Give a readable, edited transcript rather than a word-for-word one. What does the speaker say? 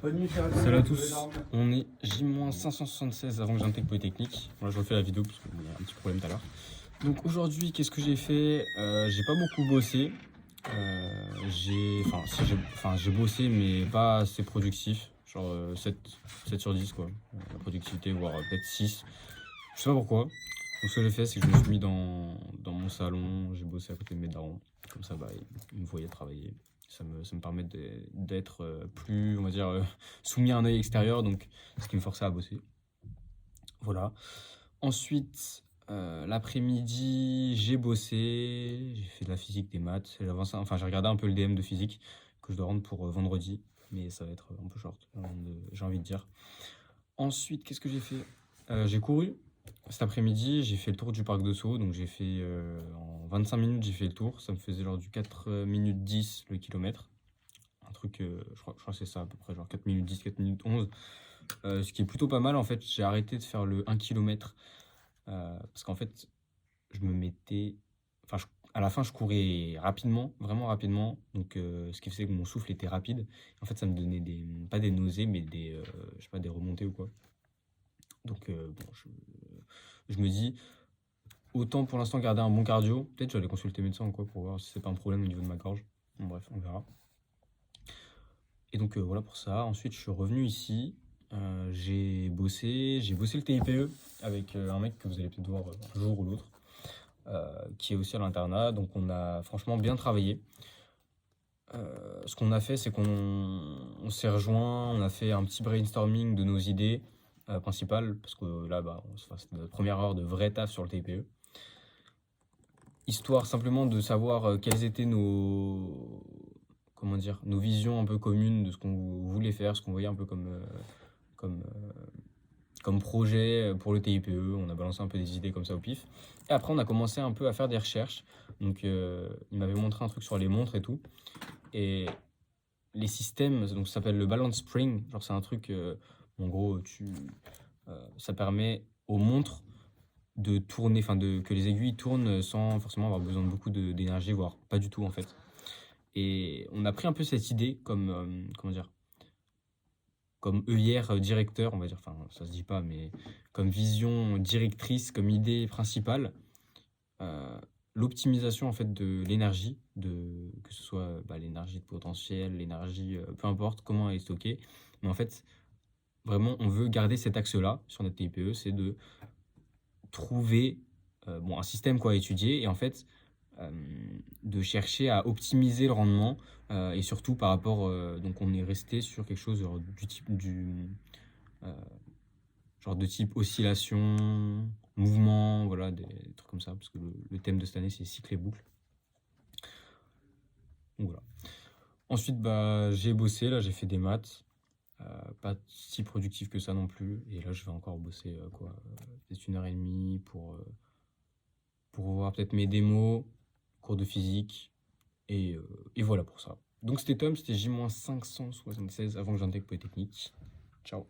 Salut à tous, on est J-576 avant que j'intègre Polytechnique. Voilà, je refais la vidéo parce qu'il y a un petit problème tout à l'heure. Donc aujourd'hui, qu'est-ce que j'ai fait? J'ai pas beaucoup bossé. J'ai bossé mais pas assez productif. Genre 7 sur 10 quoi. La productivité, voire peut-être 6. Je sais pas pourquoi. Donc ce que j'ai fait, c'est que je me suis mis dans mon salon, j'ai bossé à côté de mes darons. Comme ça, bah, ils me voyaient travailler. Ça me permet d'être plus, on va dire, soumis à un œil extérieur, donc ce qui me forçait à bosser. Voilà. Ensuite, l'après-midi, j'ai bossé, j'ai fait de la physique, des maths. Enfin, j'ai regardé un peu le DM de physique que je dois rendre pour vendredi, mais ça va être un peu short, j'ai envie de dire. Ensuite, qu'est-ce que j'ai fait? J'ai couru. Cet après-midi, j'ai fait le tour du parc de Sceaux, donc j'ai fait en 25 minutes, j'ai fait le tour. Ça me faisait genre du 4 minutes 10 le kilomètre. Un truc, je crois que c'est ça à peu près, genre 4 minutes 10, 4 minutes 11. Ce qui est plutôt pas mal en fait. J'ai arrêté de faire le 1 km parce qu'en fait, je me mettais. Enfin, à la fin, je courais rapidement, vraiment rapidement. Donc, ce qui faisait que mon souffle était rapide. En fait, ça me donnait pas des nausées, mais je sais pas, des remontées ou quoi. Donc, bon, je me dis, autant pour l'instant garder un bon cardio. Peut-être je vais aller consulter médecin ou quoi pour voir si c'est pas un problème au niveau de ma gorge. Bon, bref, on verra. Et donc voilà pour ça. Ensuite, je suis revenu ici. J'ai bossé le TIPE avec un mec que vous allez peut-être voir un jour ou l'autre, qui est aussi à l'internat. Donc on a franchement bien travaillé. Ce qu'on a fait, c'est qu'on s'est rejoint, on a fait un petit brainstorming de nos idées principales, parce que là, bah, c'était notre première heure de vrai taf sur le TIPE. Histoire simplement de savoir quelles étaient comment dire, nos visions un peu communes de ce qu'on voulait faire, ce qu'on voyait un peu comme, euh, comme projet pour le TIPE. On a balancé un peu des idées comme ça au pif. Et après, on a commencé un peu à faire des recherches. Donc, il m'avait montré un truc sur les montres et tout. Et les systèmes, donc ça s'appelle le balance spring. Genre, c'est un truc, en gros, ça permet aux montres de tourner, que les aiguilles tournent sans forcément avoir besoin de beaucoup d'énergie, voire pas du tout en fait. Et on a pris un peu cette idée comme, comment dire, comme œillère directeur, on va dire, enfin ça se dit pas, mais comme vision directrice, comme idée principale, euh, l'optimisation en fait de l'énergie, que ce soit bah, l'énergie de potentiel, l'énergie, peu importe comment elle est stockée, mais en fait vraiment on veut garder cet axe-là sur notre TIPE, c'est de trouver un système quoi à étudier et en fait euh, de chercher à optimiser le rendement et surtout par rapport donc on est resté sur quelque chose du type euh, genre de type oscillation, mouvement, voilà des trucs comme ça parce que le thème de cette année c'est cycle et boucle. Donc voilà. Ensuite bah j'ai bossé là, j'ai fait des maths. Pas si productif que ça non plus et là je vais encore bosser peut-être 1 heure et demie pour voir peut-être mes démos, cours de physique, et voilà pour ça. Donc c'était Tom, c'était J-576 avant que j'intègre Polytechnique. Ciao.